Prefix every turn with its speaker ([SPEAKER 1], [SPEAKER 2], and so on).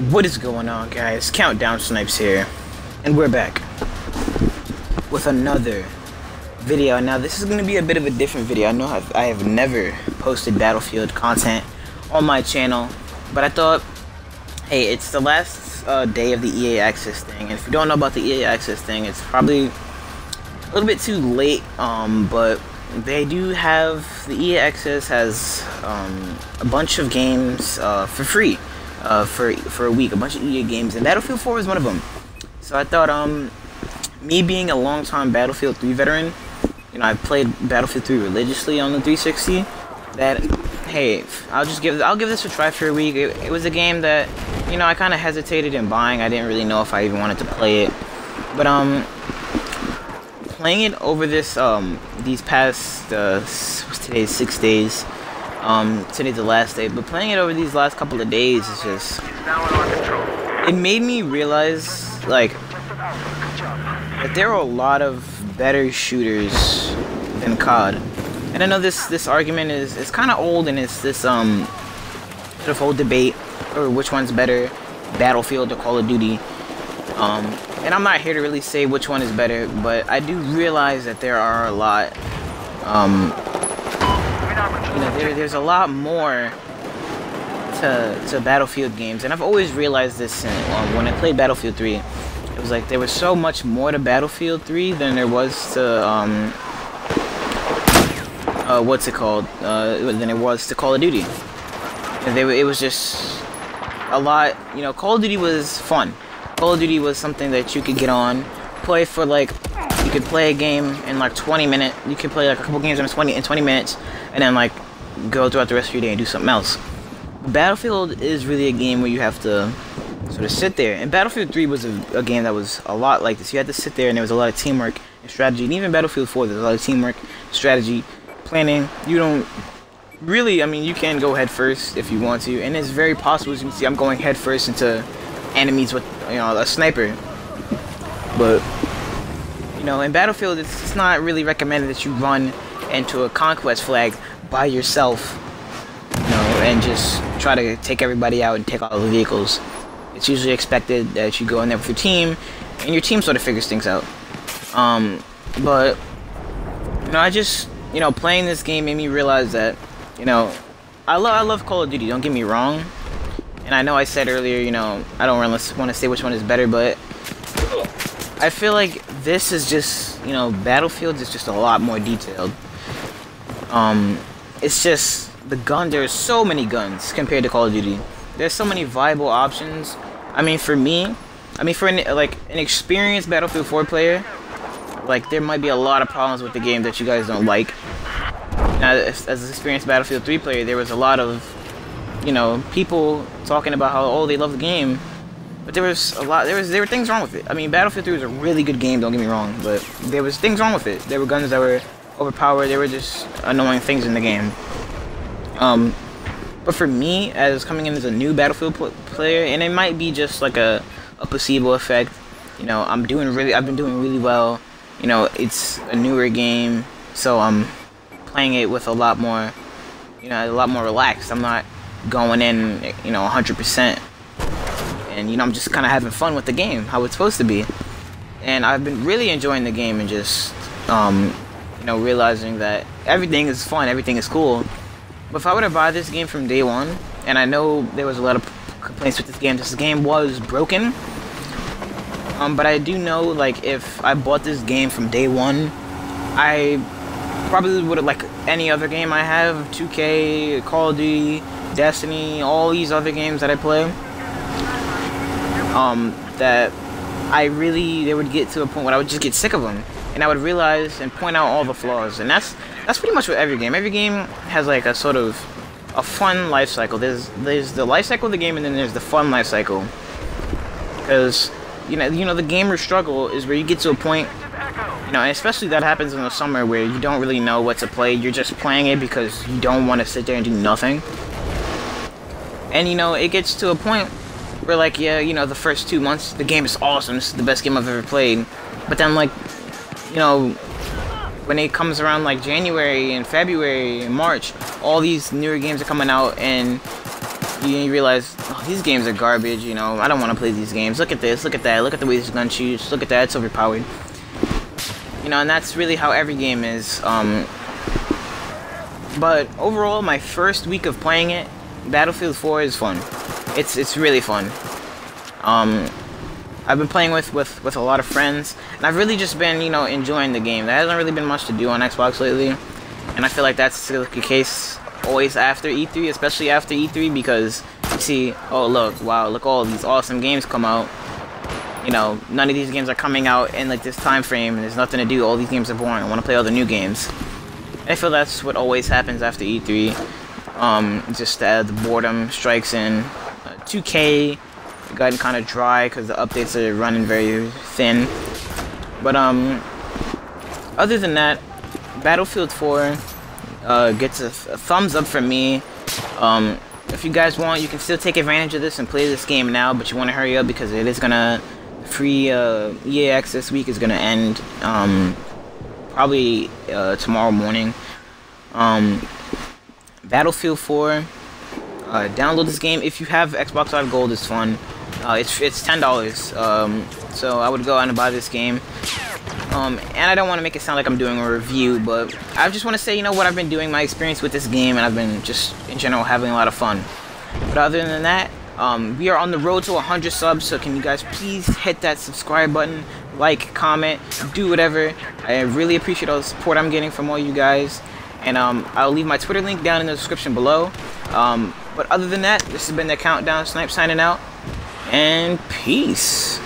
[SPEAKER 1] What is going on, guys? Countdown Snipes here, and we're back with another video. Now this is going to be a bit of a different video. I know I have never posted Battlefield content on my channel, but I thought, hey, it's the last day of the EA Access thing, and if you don't know about the EA Access thing, it's probably a little bit too late, but they do have, the EA Access has a bunch of games for free. For a week, a bunch of EA games, and Battlefield 4 is one of them. So I thought, me being a long-time Battlefield 3 veteran, you know, I've played Battlefield 3 religiously on the 360. That, hey, I'll give this a try for a week. It was a game that, you know, I kind of hesitated in buying. I didn't really know if I even wanted to play it, but playing it over this these past today's 6 days. Today's the last day, but playing it over these last couple of days is just, it made me realize, like, that there are a lot of better shooters than COD. And I know this argument is kind of old, and it's this sort of whole debate over which one's better, Battlefield or Call of Duty. And I'm not here to really say which one is better, but I do realize that there are a lot, you know, there's a lot more to Battlefield games, and I've always realized this when I played Battlefield 3. It was like there was so much more to Battlefield 3 than there was to what's it called? Than it was to Call of Duty. And it was just a lot. You know, Call of Duty was fun. Call of Duty was something that you could get on, play for, like, you could play a game in like 20 minutes. You could play like a couple games in 20 minutes, and then like go throughout the rest of your day and do something else. Battlefield is really a game where you have to sort of sit there. And Battlefield 3 was a game that was a lot like this. You had to sit there, and there was a lot of teamwork and strategy. And even Battlefield 4, there's a lot of teamwork, strategy, planning. You don't really, I mean, you can go head first if you want to, and it's very possible. As you can see, I'm going head first into enemies with, you know, a sniper. But you know, in Battlefield, it's not really recommended that you run into a conquest flag by yourself, you know, and just try to take everybody out and take all the vehicles. It's usually expected that you go in there with your team, and your team sort of figures things out. But, you know, I just, you know, playing this game made me realize that, you know, I love Call of Duty, don't get me wrong. And I know I said earlier, you know, I don't really want to say which one is better, but I feel like this is just, you know, Battlefield is just a lot more detailed. It's just, the gun, there's so many guns compared to Call of Duty. There's so many viable options. I mean, for me, for an experienced Battlefield 4 player, like, there might be a lot of problems with the game that you guys don't like. Now, as an experienced Battlefield 3 player, there was a lot of, you know, people talking about how, oh, they love the game. But there was a lot, there were things wrong with it. I mean, Battlefield 3 was a really good game, don't get me wrong, but there was things wrong with it. There were guns that were overpowered, there were just annoying things in the game. But for me, as coming in as a new Battlefield player, and it might be just like a placebo effect, you know, I've been doing really well. You know, it's a newer game, so I'm playing it with a lot more, you know, a lot more relaxed. I'm not going in, you know, 100%. And, you know, I'm just kind of having fun with the game, how it's supposed to be. And I've been really enjoying the game and just, you know, realizing that everything is fun, everything is cool. But if I were to buy this game from day one, and I know there was a lot of complaints with this game was broken. But I do know, like, if I bought this game from day one, I probably would have, like any other game I have, 2K, Call of Duty, Destiny, all these other games that I play, that they would get to a point where I would just get sick of them, and I would realize and point out all the flaws. And that's pretty much with every game. Every game has like a sort of a fun life cycle. There's the life cycle of the game, and then there's the fun life cycle. Because you know the gamer struggle is where you get to a point, you know, and especially that happens in the summer where you don't really know what to play. You're just playing it because you don't want to sit there and do nothing. And you know, it gets to a point where, like, yeah, you know, the first 2 months, the game is awesome, this is the best game I've ever played. But then, like, you know, when it comes around, like, January and February and March, all these newer games are coming out, and you realize, oh, these games are garbage, you know, I don't want to play these games. Look at this, look at that, look at the way this gun shoots, look at that, it's overpowered. You know, and that's really how every game is. But overall, my first week of playing it, Battlefield 4 is fun. It's really fun. I've been playing with a lot of friends, and I've really just been, you know, enjoying the game. There hasn't really been much to do on Xbox lately, and I feel like that's the case always after E3, especially after E3, because you see, oh look, wow, look, all these awesome games come out. You know, none of these games are coming out in like this time frame, and there's nothing to do. All these games are boring. I want to play all the new games. I feel that's what always happens after E3. Just the boredom strikes in. 2K gotten kind of dry because the updates are running very thin. But other than that, Battlefield 4 gets a thumbs up from me. If you guys want, you can still take advantage of this and play this game now, but you want to hurry up because it is gonna free EA Access this week is gonna end probably tomorrow morning. Battlefield 4. Download this game if you have Xbox Live Gold. It's fun. It's $10. So I would go out and buy this game. And I don't want to make it sound like I'm doing a review, but I just want to say, you know, what I've been doing, my experience with this game, and I've been just in general having a lot of fun. But other than that, we are on the road to 100 subs, so can you guys please hit that subscribe button, like, comment, do whatever. I really appreciate all the support I'm getting from all you guys. And I'll leave my Twitter link down in the description below. But other than that, this has been the Countdown Snipe signing out, and peace.